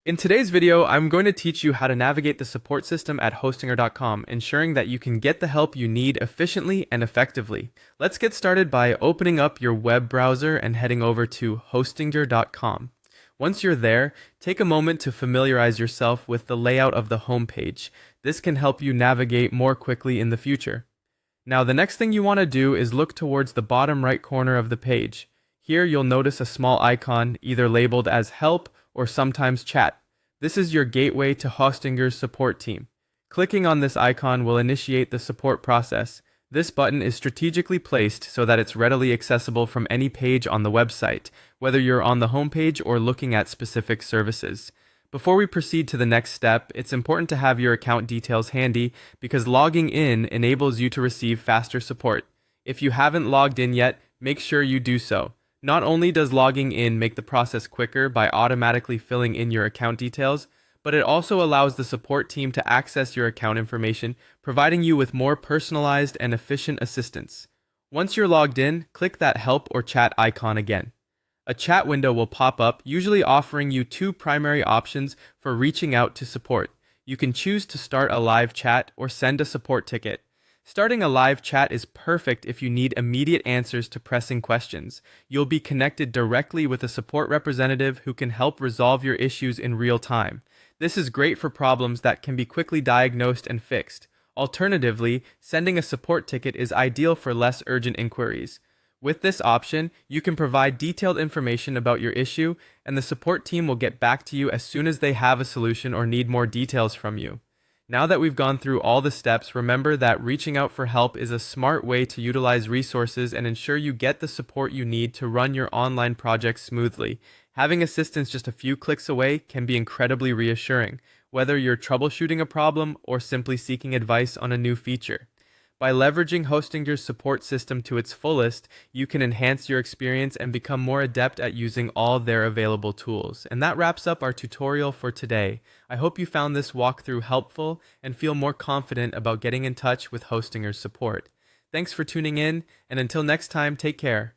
In today's video, I'm going to teach you how to navigate the support system at Hostinger.com, ensuring that you can get the help you need efficiently and effectively. Let's get started by opening up your web browser and heading over to Hostinger.com. Once you're there, take a moment to familiarize yourself with the layout of the homepage. This can help you navigate more quickly in the future. Now, the next thing you want to do is look towards the bottom right corner of the page. Here you'll notice a small icon, either labeled as Help or sometimes Chat. This is your gateway to Hostinger's support team. Clicking on this icon will initiate the support process. This button is strategically placed so that it's readily accessible from any page on the website, whether you're on the homepage or looking at specific services. Before we proceed to the next step, it's important to have your account details handy because logging in enables you to receive faster support. If you haven't logged in yet, make sure you do so. Not only does logging in make the process quicker by automatically filling in your account details, but it also allows the support team to access your account information, providing you with more personalized and efficient assistance. Once you're logged in, click that Help or Chat icon again. A chat window will pop up, usually offering you two primary options for reaching out to support. You can choose to start a live chat or send a support ticket. Starting a live chat is perfect if you need immediate answers to pressing questions. You'll be connected directly with a support representative who can help resolve your issues in real time. This is great for problems that can be quickly diagnosed and fixed. Alternatively, sending a support ticket is ideal for less urgent inquiries. With this option, you can provide detailed information about your issue, and the support team will get back to you as soon as they have a solution or need more details from you. Now that we've gone through all the steps, remember that reaching out for help is a smart way to utilize resources and ensure you get the support you need to run your online project smoothly. Having assistance just a few clicks away can be incredibly reassuring, whether you're troubleshooting a problem or simply seeking advice on a new feature. By leveraging Hostinger's support system to its fullest, you can enhance your experience and become more adept at using all their available tools. And that wraps up our tutorial for today. I hope you found this walkthrough helpful and feel more confident about getting in touch with Hostinger's support. Thanks for tuning in, and until next time, take care.